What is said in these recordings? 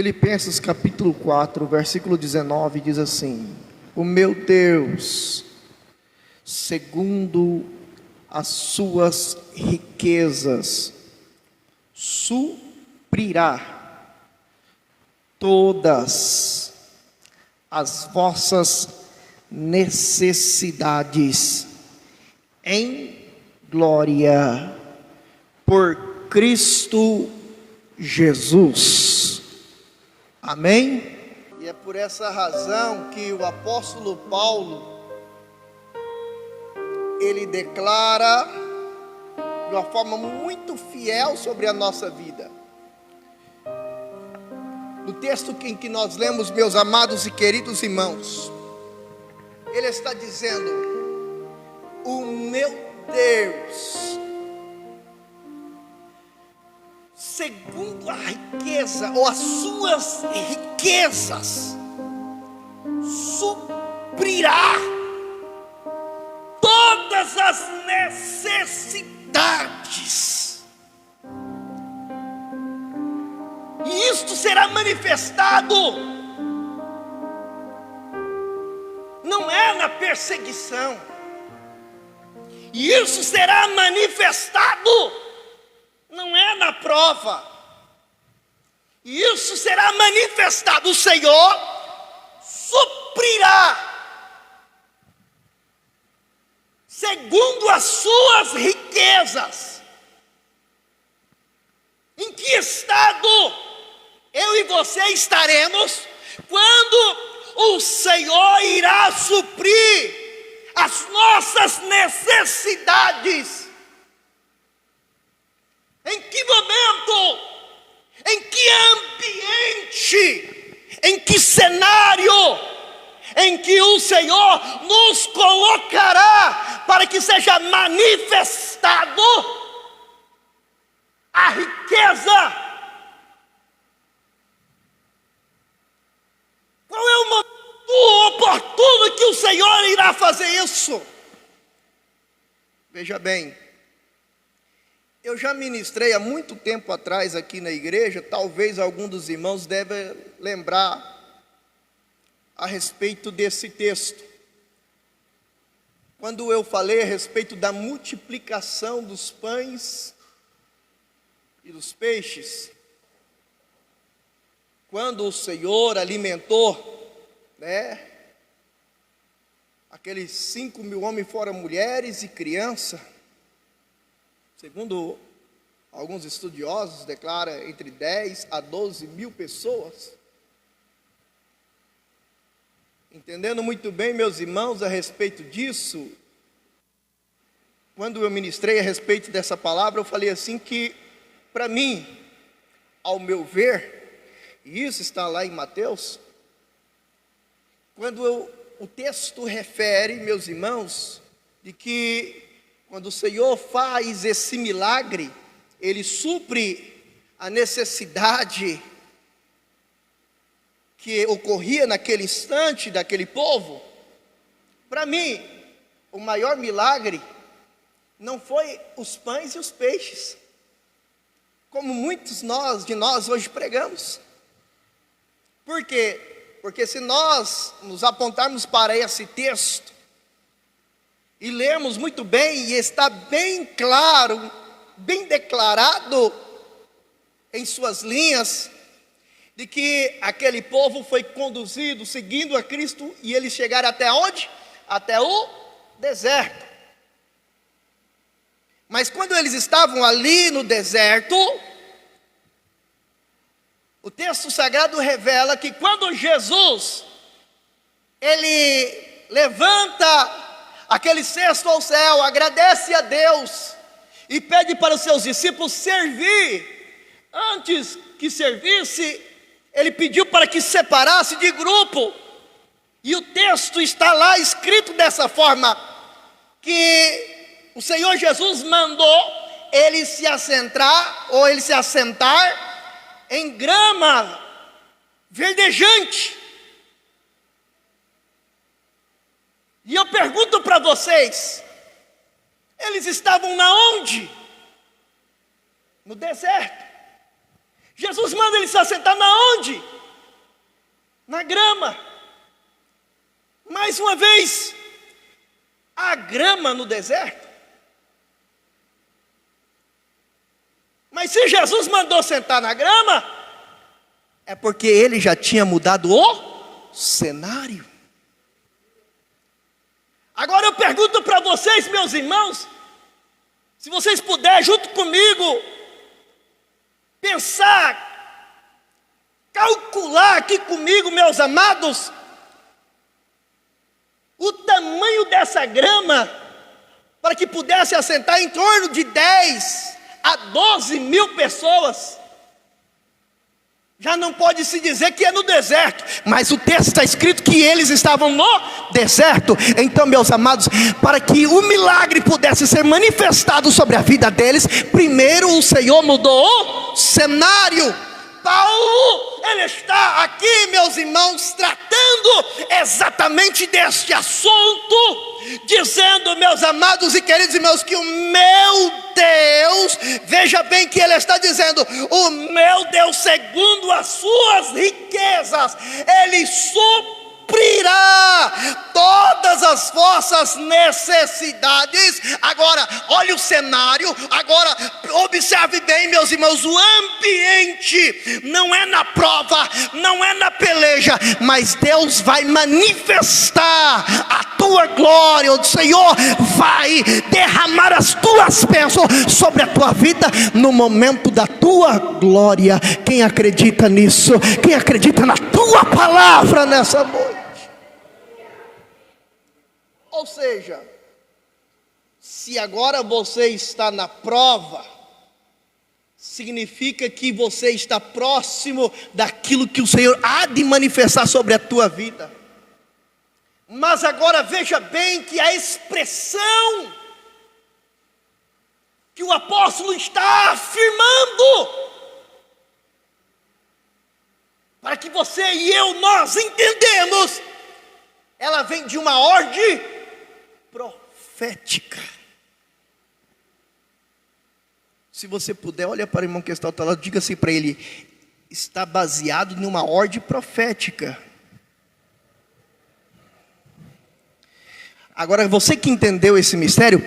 Filipenses capítulo 4, versículo 19 diz assim: o meu Deus, segundo as suas riquezas, suprirá todas as vossas necessidades em glória por Cristo Jesus. Amém? E é por essa razão que o apóstolo Paulo, ele declara de uma forma muito fiel sobre a nossa vida. No texto em que nós lemos, meus amados e queridos irmãos, ele está dizendo: o meu Deus, segundo a riqueza, ou as suas riquezas, suprirá todas as necessidades. E isto será manifestado, não é na perseguição, e isso será manifestado, não é na prova, e isso será manifestado. O Senhor suprirá segundo as suas riquezas. Em que estado eu e você estaremos quando o Senhor irá suprir as nossas necessidades? Em que momento, em que ambiente, em que cenário, em que o Senhor nos colocará para que seja manifestado a riqueza? Qual é o momento oportuno que o Senhor irá fazer isso? Veja bem, eu já ministrei há muito tempo atrás aqui na igreja, talvez algum dos irmãos deve lembrar a respeito desse texto. Quando eu falei a respeito da multiplicação dos pães e dos peixes, quando o Senhor alimentou, aqueles 5.000 homens fora mulheres e criança, segundo alguns estudiosos, declara entre 10 a 12 mil pessoas. Entendendo muito bem, meus irmãos, a respeito disso, quando eu ministrei a respeito dessa palavra, eu falei assim que, para mim, ao meu ver, e isso está lá em Mateus, quando o texto refere, meus irmãos, de que quando o Senhor faz esse milagre, Ele supre a necessidade que ocorria naquele instante daquele povo. Para mim, o maior milagre não foi os pães e os peixes, como muitos de nós hoje pregamos. Por quê? Porque se nós nos apontarmos para esse texto e lermos muito bem, e está bem claro, bem declarado em suas linhas, de que aquele povo foi conduzido seguindo a Cristo, e eles chegaram até onde? Até o deserto. Mas quando eles estavam ali no deserto, o texto sagrado revela que quando Jesus, ele levanta aquele cesto ao céu, agradece a Deus e pede para os seus discípulos servir, antes que servisse, ele pediu para que separasse de grupo, e o texto está lá escrito dessa forma, que o Senhor Jesus mandou ele se assentar em grama verdejante. E eu pergunto para vocês, eles estavam na onde? No deserto. Jesus manda ele se assentar na onde? na grama. Mais uma vez, a grama no deserto. Mas se Jesus mandou sentar na grama, é porque ele já tinha mudado o cenário. Agora eu pergunto para vocês, meus irmãos, se vocês puderem, junto comigo, pensar, calcular aqui comigo, meus amados, o tamanho dessa grama, para que pudesse assentar em torno de 10 a 12 mil pessoas. Já não pode se dizer que é no deserto, mas o texto está escrito que eles estavam no deserto. Então, meus amados, para que o milagre pudesse ser manifestado sobre a vida deles, primeiro o Senhor mudou o cenário. Paulo, ele está aqui, meus irmãos, tratando exatamente deste assunto, dizendo, meus amados e queridos irmãos, que o meu Deus, veja bem que ele está dizendo, o meu Deus, segundo as suas riquezas, ele suprirá todas as vossas necessidades. Agora, olha o cenário, agora observe bem, meus irmãos, o ambiente não é na prova, não é na peleja, mas Deus vai manifestar a tua glória. O Senhor vai derramar as tuas bênçãos sobre a tua vida no momento da tua glória. Quem acredita nisso? Quem acredita na tua palavra nessa noite? Ou seja, se agora você está na prova, significa que você está próximo daquilo que o Senhor há de manifestar sobre a tua vida. Mas agora veja bem que a expressão que o apóstolo está afirmando, para que você e eu, nós entendemos, ela vem de uma ordem profética. Se você puder, olha para o irmão que está ao teu lado, diga assim para ele: está baseado em uma ordem profética. Agora, você que entendeu esse mistério,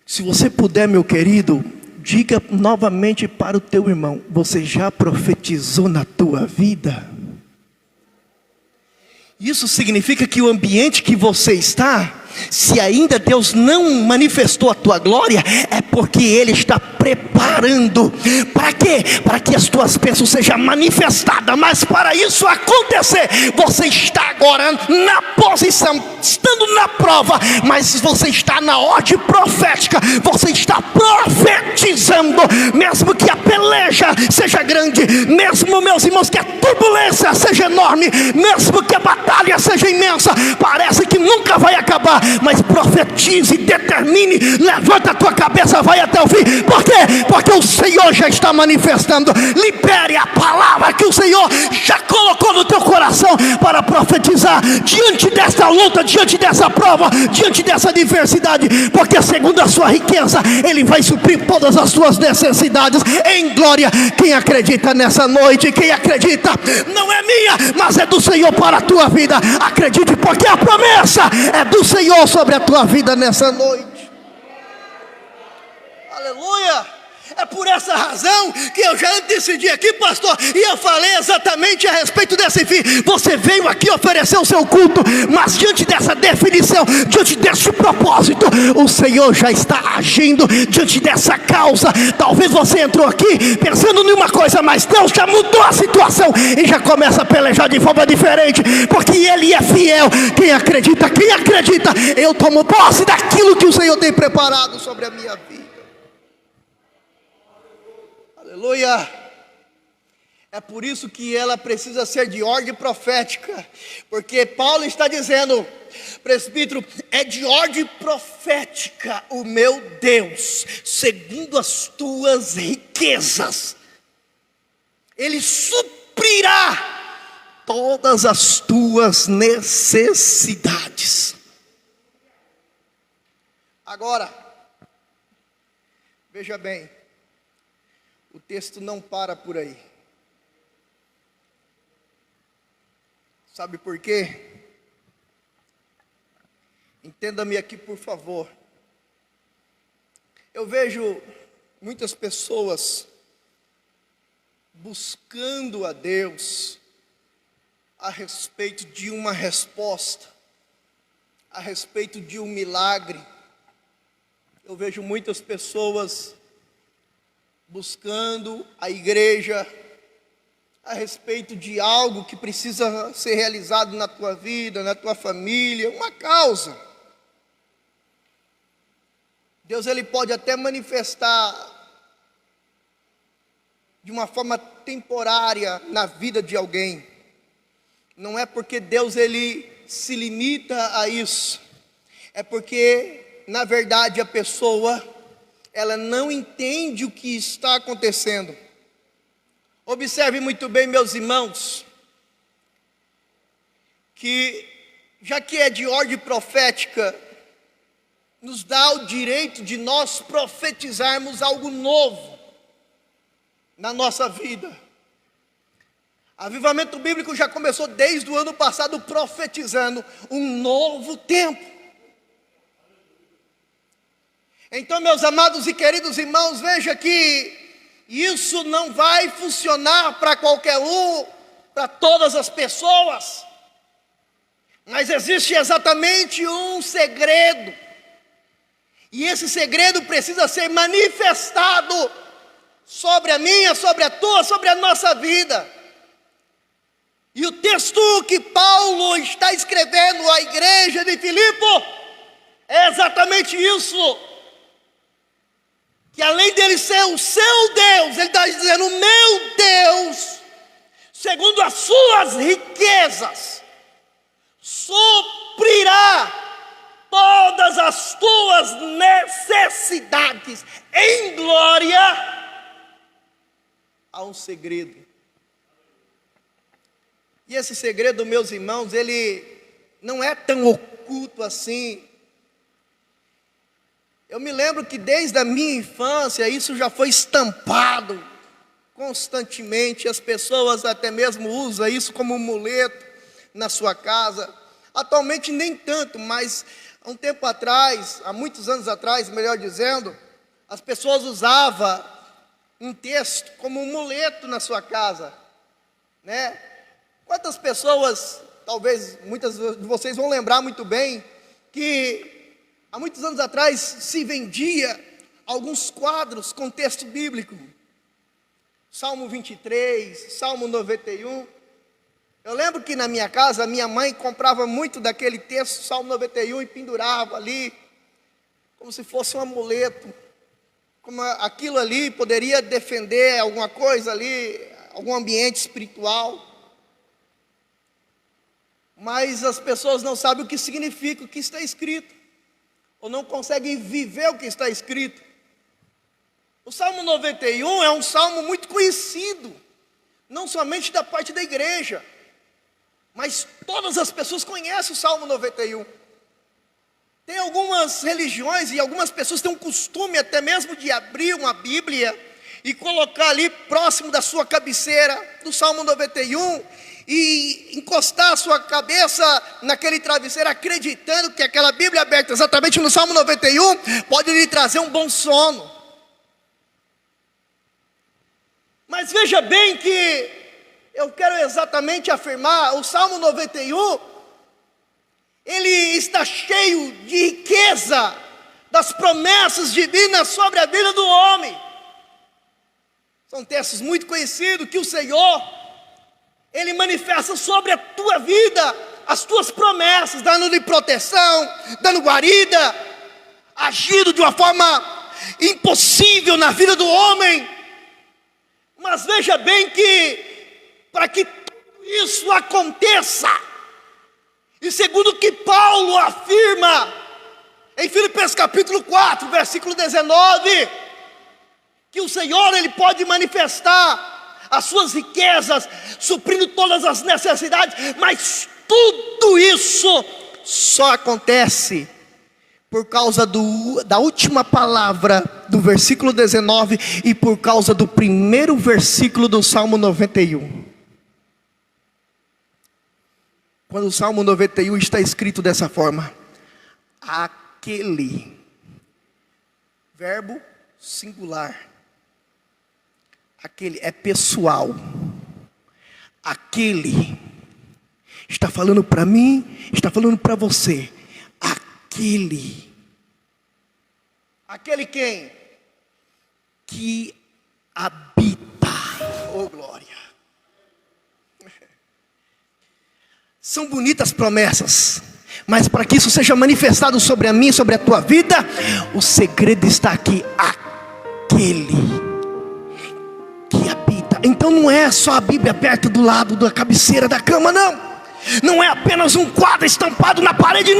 se você puder, meu querido, diga novamente para o teu irmão: você já profetizou na tua vida? Isso significa que o ambiente que você está, se ainda Deus não manifestou a tua glória, é porque Ele está preparando. Para quê? Para que as tuas bênçãos sejam manifestadas. Mas para isso acontecer, você está agora na posição, estando na prova, mas você está na ordem profética. Você está profetizando, mesmo que a peleja seja grande, mesmo, meus irmãos, que a turbulência seja enorme, mesmo que a batalha seja imensa, parece que nunca vai acabar, mas profetize, determine, levanta a tua cabeça, vai até o fim. Por quê? Porque o Senhor já está manifestando. Libere a palavra que o Senhor já colocou no teu coração para profetizar diante desta luta, diante dessa prova, diante dessa adversidade, porque segundo a sua riqueza Ele vai suprir todas as tuas necessidades em glória. Quem acredita nessa noite? Quem acredita? Não é minha, mas é do Senhor para a tua vida. Acredite, porque a promessa é do Senhor sobre a tua vida nessa noite. Aleluia. É por essa razão que eu já decidi aqui, pastor, e eu falei exatamente a respeito desse fim. Você veio aqui oferecer o seu culto, mas diante dessa definição, diante desse propósito, o Senhor já está agindo diante dessa causa. Talvez você entrou aqui pensando em uma coisa, mas Deus já mudou a situação e já começa a pelejar de forma diferente, porque Ele é fiel. Quem acredita? Quem acredita? Eu tomo posse daquilo que o Senhor tem preparado sobre a minha vida. Aleluia. É por isso que ela precisa ser de ordem profética, porque Paulo está dizendo, presbítero, é de ordem profética o meu Deus, segundo as tuas riquezas, Ele suprirá todas as tuas necessidades. Agora, veja bem, o texto não para por aí. Sabe por quê? Entenda-me aqui, por favor. Eu vejo muitas pessoas buscando a Deus a respeito de uma resposta, a respeito de um milagre. Eu vejo muitas pessoas buscando a igreja a respeito de algo que precisa ser realizado na tua vida, na tua família, uma causa. Deus, ele pode até manifestar de uma forma temporária na vida de alguém. Não é porque Deus, ele se limita a isso. É porque, na verdade, a pessoa, ela não entende o que está acontecendo. Observe muito bem, meus irmãos, que já que é de ordem profética, nos dá o direito de nós profetizarmos algo novo na nossa vida. Avivamento Bíblico já começou desde o ano passado profetizando um novo tempo. Então, meus amados e queridos irmãos, veja que isso não vai funcionar para qualquer um, para todas as pessoas, mas existe exatamente um segredo, e esse segredo precisa ser manifestado sobre a minha, sobre a tua, sobre a nossa vida. E o texto que Paulo está escrevendo à igreja de Filipe é exatamente isso. Que além dele ser o seu Deus, ele está dizendo: o meu Deus, segundo as suas riquezas, suprirá todas as tuas necessidades em glória. Há um segredo. E esse segredo, meus irmãos, ele não é tão oculto assim. Eu me lembro que desde a minha infância isso já foi estampado constantemente. As pessoas até mesmo usam isso como um amuleto na sua casa. Atualmente nem tanto, mas há um tempo atrás, há muitos anos atrás, melhor dizendo, as pessoas usavam um texto como um amuleto na sua casa, né? Quantas pessoas, talvez muitas de vocês vão lembrar muito bem, que há muitos anos atrás se vendia alguns quadros com texto bíblico. Salmo 23, Salmo 91. Eu lembro que na minha casa, a minha mãe comprava muito daquele texto, Salmo 91, e pendurava ali, como se fosse um amuleto. Como aquilo ali poderia defender alguma coisa ali, algum ambiente espiritual. Mas as pessoas não sabem o que significa o que está escrito, ou não conseguem viver o que está escrito. O Salmo 91 é um salmo muito conhecido, não somente da parte da igreja, mas todas as pessoas conhecem o Salmo 91. Tem algumas religiões e algumas pessoas têm um costume até mesmo de abrir uma Bíblia e colocar ali próximo da sua cabeceira do Salmo 91 e encostar a sua cabeça naquele travesseiro, acreditando que aquela Bíblia aberta exatamente no Salmo 91 pode lhe trazer um bom sono. Mas veja bem que eu quero exatamente afirmar, o Salmo 91, ele está cheio de riqueza das promessas divinas sobre a vida do homem. São textos muito conhecidos que o Senhor, Ele manifesta sobre a tua vida as tuas promessas, dando-lhe proteção, dando guarida, agindo de uma forma impossível na vida do homem. Mas veja bem que, para que tudo isso aconteça, e segundo o que Paulo afirma em Filipenses capítulo 4, versículo 19, que o Senhor, Ele pode manifestar as suas riquezas, suprindo todas as necessidades, mas tudo isso só acontece por causa da última palavra do versículo 19 e por causa do primeiro versículo do Salmo 91. Quando o Salmo 91 está escrito dessa forma: aquele, verbo singular, aquele é pessoal, aquele, está falando para mim, está falando para você, aquele quem? Que habita, oh glória. São bonitas promessas, mas para que isso seja manifestado sobre a mim, sobre a tua vida, o segredo está aqui: aquele que habita. Então não é só a Bíblia perto do lado da cabeceira da cama, não é apenas um quadro estampado na parede,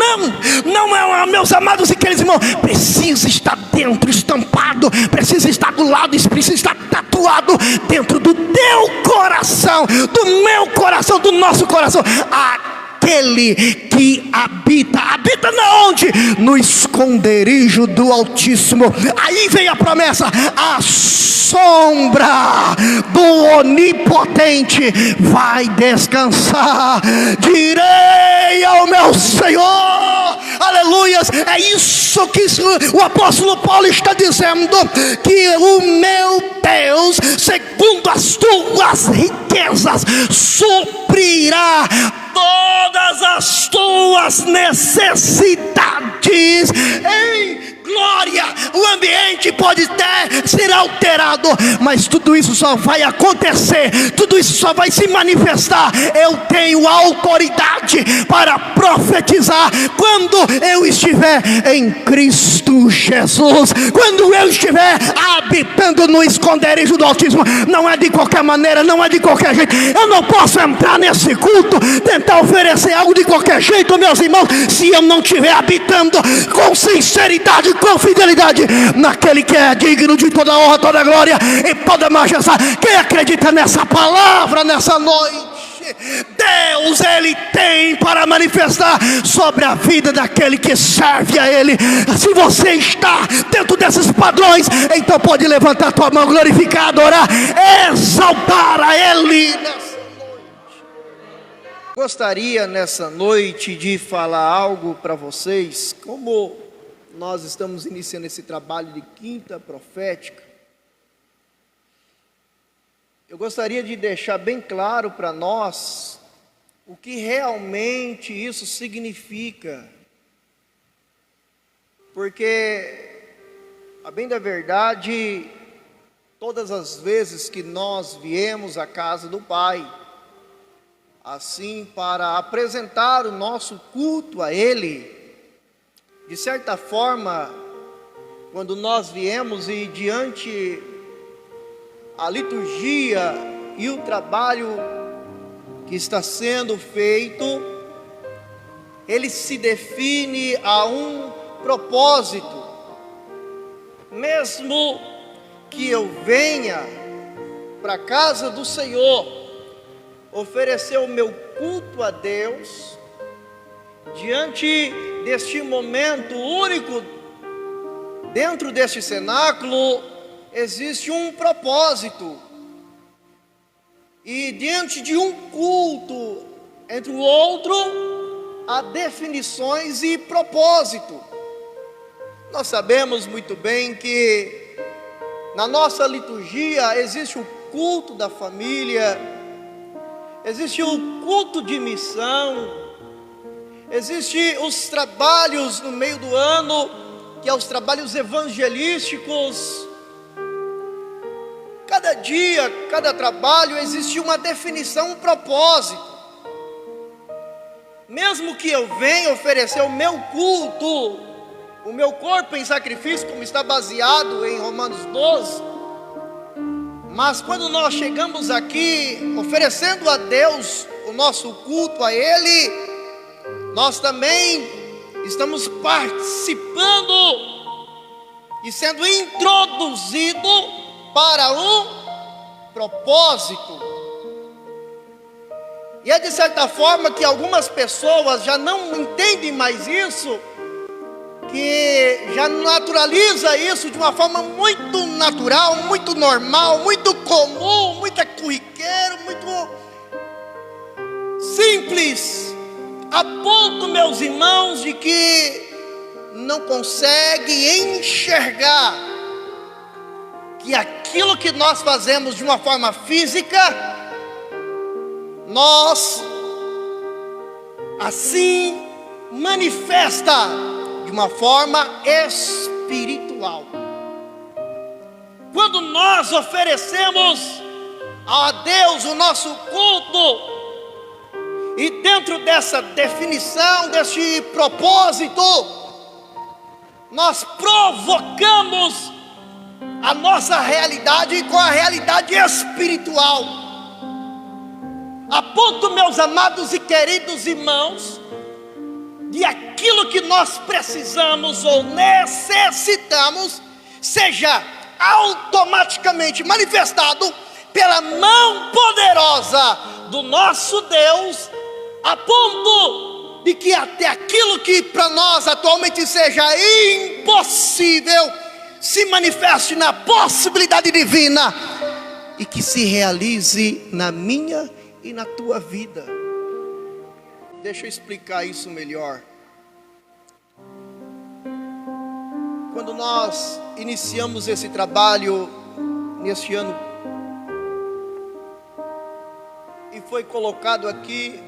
não é, meus amados e queridos irmãos, precisa estar dentro, estampado, precisa estar do lado, precisa estar tatuado dentro do teu coração, do meu coração, do nosso coração. Aquele que habita na onde? No esconderijo do Altíssimo. Aí vem a promessa: a sombra do Onipotente vai descansar. Direi ao meu Senhor, aleluias. É isso que o apóstolo Paulo está dizendo, que o meu Deus, segundo as tuas riquezas, suprirá todas as tuas necessidades. Ei, glória! O ambiente pode até ser alterado, mas tudo isso só vai acontecer, tudo isso só vai se manifestar. Eu tenho autoridade para profetizar quando eu estiver em Cristo Jesus, quando eu estiver habitando no esconderijo do Altíssimo. Não é de qualquer maneira, não é de qualquer jeito. Eu não posso entrar nesse culto, tentar oferecer algo de qualquer jeito, meus irmãos, se eu não estiver habitando com sinceridade, com fidelidade, naquele que é digno de toda honra, toda glória e toda majestade. Quem acredita nessa palavra nessa noite? Deus, Ele tem para manifestar sobre a vida daquele que serve a Ele. Se você está dentro desses padrões, então pode levantar a tua mão, glorificar, adorar, exaltar a Ele nessa noite. Gostaria nessa noite de falar algo para vocês, como nós estamos iniciando esse trabalho de quinta profética. Eu gostaria de deixar bem claro para nós o que realmente isso significa, porque, a bem da verdade, todas as vezes que nós viemos à casa do Pai, assim para apresentar o nosso culto a Ele, de certa forma, quando nós viemos e diante a liturgia e o trabalho que está sendo feito, ele se define a um propósito. Mesmo que eu venha para a casa do Senhor, oferecer o meu culto a Deus, diante deste momento único, dentro deste cenáculo, existe um propósito, e diante de um culto entre o outro, há definições e propósito. Nós sabemos muito bem que na nossa liturgia existe o culto da família, existe o culto de missão, existe os trabalhos no meio do ano, que é os trabalhos evangelísticos. Cada dia, cada trabalho, existe uma definição, um propósito. Mesmo que eu venha oferecer o meu culto, o meu corpo em sacrifício, como está baseado em Romanos 12, mas quando nós chegamos aqui, oferecendo a Deus o nosso culto a Ele, nós também estamos participando e sendo introduzido para um propósito. E é de certa forma que algumas pessoas já não entendem mais isso, que já naturaliza isso de uma forma muito natural, muito normal, muito comum, muito corriqueiro, muito simples. a ponto, meus irmãos, de que não consegue enxergar que aquilo que nós fazemos de uma forma física, nós assim manifesta de uma forma espiritual. Quando nós oferecemos a Deus o nosso culto, e dentro dessa definição, desse propósito, nós provocamos a nossa realidade com a realidade espiritual, a ponto, meus amados e queridos irmãos, de aquilo que nós precisamos ou necessitamos seja automaticamente manifestado pela mão poderosa do nosso Deus, a ponto de que até aquilo que para nós atualmente seja impossível se manifeste na possibilidade divina e que se realize na minha e na tua vida. Deixa eu explicar isso melhor. Quando nós iniciamos esse trabalho neste ano, e foi colocado aqui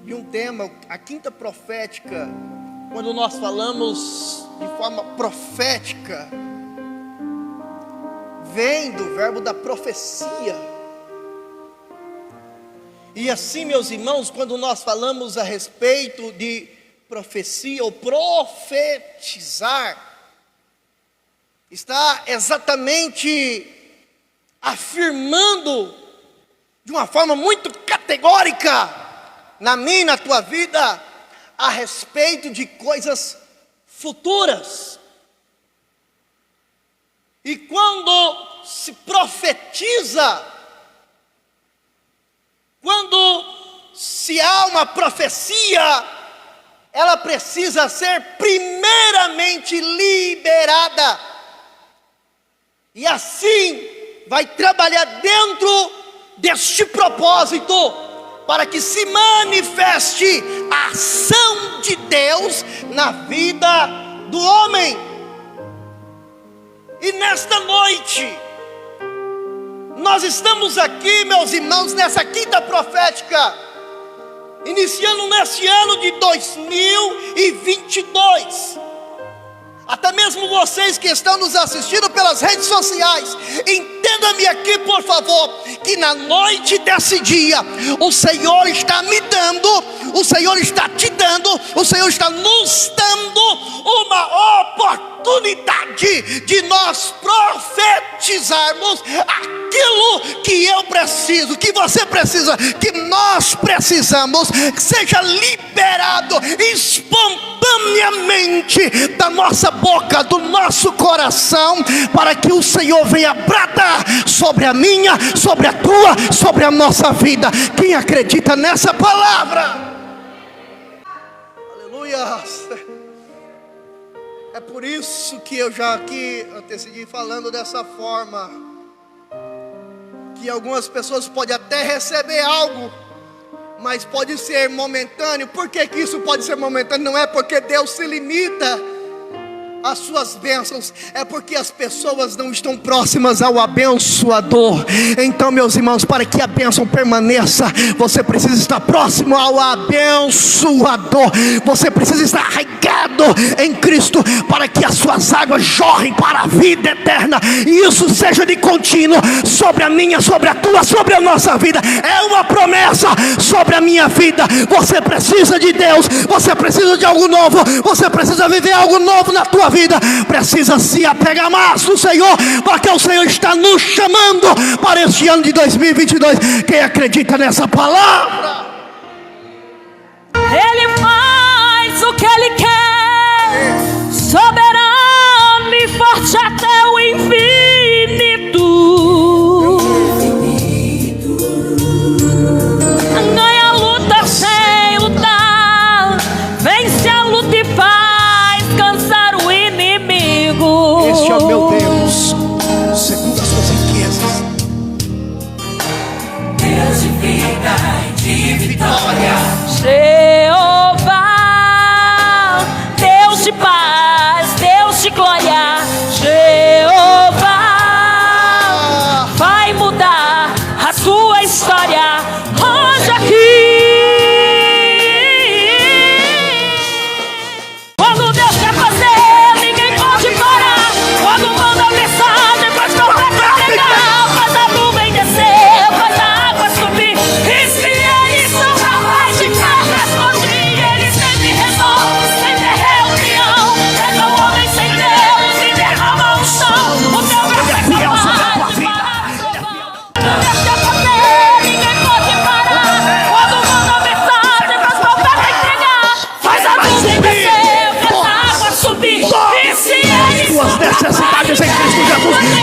de um tema, a quinta profética, quando nós falamos de forma profética, vem do verbo da profecia. E assim, meus irmãos, quando nós falamos a respeito de profecia ou profetizar, está exatamente afirmando de uma forma muito categórica na minha e na tua vida a respeito de coisas futuras. E quando se profetiza, quando se há uma profecia, ela precisa ser primeiramente liberada, e assim vai trabalhar dentro deste propósito, para que se manifeste a ação de Deus na vida do homem. E nesta noite, nós estamos aqui, meus irmãos, nessa quinta profética, iniciando neste ano de 2022. Até mesmo vocês que estão nos assistindo pelas redes sociais, entenda-me aqui, por favor, que na noite desse dia, o Senhor está me dando, o Senhor está te dando, o Senhor está nos dando uma oportunidade de nós profetizarmos aquilo que eu preciso, que você precisa, que nós precisamos, que seja liberado espontaneamente da nossa boca, do nosso coração, para que o Senhor venha bradar sobre a minha, sobre a tua, sobre a nossa vida. Quem acredita nessa palavra? Aleluia. É por isso que eu já aqui decidi falando dessa forma, que algumas pessoas podem até receber algo, mas pode ser momentâneo. Por que que isso pode ser momentâneo? Não é porque Deus se limita as suas bênçãos, é porque as pessoas não estão próximas ao abençoador. Então, meus irmãos, para que a bênção permaneça, você precisa estar próximo ao abençoador. Você precisa estar arraigado em Cristo, para que as suas águas jorrem para a vida eterna, e isso seja de contínuo sobre a minha, sobre a tua, sobre a nossa vida. É uma promessa sobre a minha vida. Você precisa de Deus, você precisa de algo novo, você precisa viver algo novo na tua vida, precisa se apegar mais no Senhor, porque o Senhor está nos chamando para este ano de 2022. Quem acredita nessa palavra? Ele faz o que Ele quer, soberano e forte até o infinito. Ganha a luta sem lutar, vence a luta e faz cansar o inimigo. Este é o meu Deus, segundo as suas riquezas, Deus de vida e de vitória. Jeová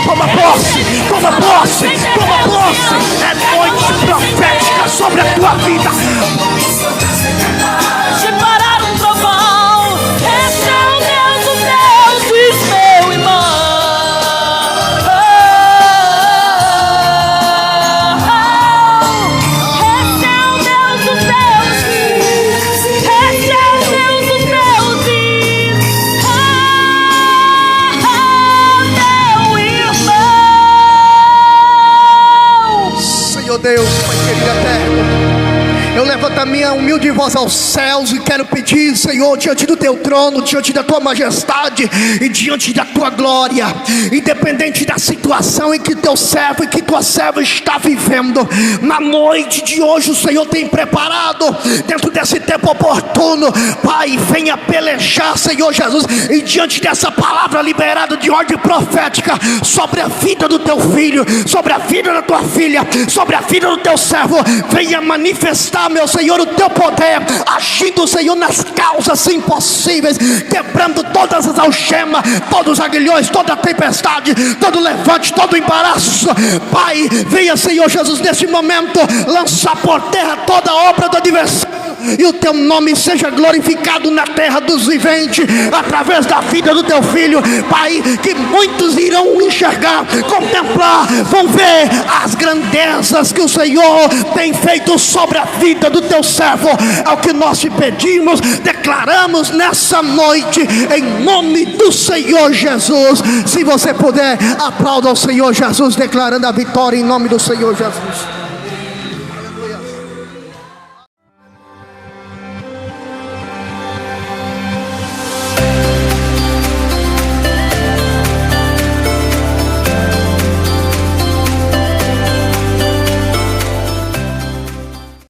Toma posse, toma posse, toma posse. É noite profética sobre a tua vida. De parar um trovão, esse é o Deus dos deuses, meu irmão. Esse é o Deus dos deuses, esse é o Deus dos deuses. Meu irmão. Senhor Deus, Pai querido eterno, eu levanto a minha humilde voz aos céus e quero pedir, Senhor, diante do teu trono, diante da tua majestade e diante da tua glória, independente da situação em que teu servo e que tua serva está vivendo, na noite de hoje o Senhor tem preparado, dentro desse tempo oportuno, Pai, venha pelejar, Senhor Jesus, e diante dessa palavra liberada de ordem profética sobre a vida do teu filho, sobre a vida da tua filha, sobre a vida do teu servo, venha manifestar, meu Senhor, o teu poder, agindo, Senhor, nas causas impossíveis, quebrando todas as algemas, todos os aguilhões, toda a tempestade, todo levante, todo embaraço. Pai, venha, Senhor Jesus, nesse momento, lançar por terra toda a obra do adversário, e o teu nome seja glorificado na terra dos viventes, através da vida do teu filho, Pai, que muitos irão enxergar, contemplar, vão ver as grandezas que o Senhor tem feito sobre a vida do teu servo. É o que nós te pedimos, declaramos nessa noite, em nome do Senhor Jesus. Se você puder, aplauda ao Senhor Jesus, declarando a vitória em nome do Senhor Jesus.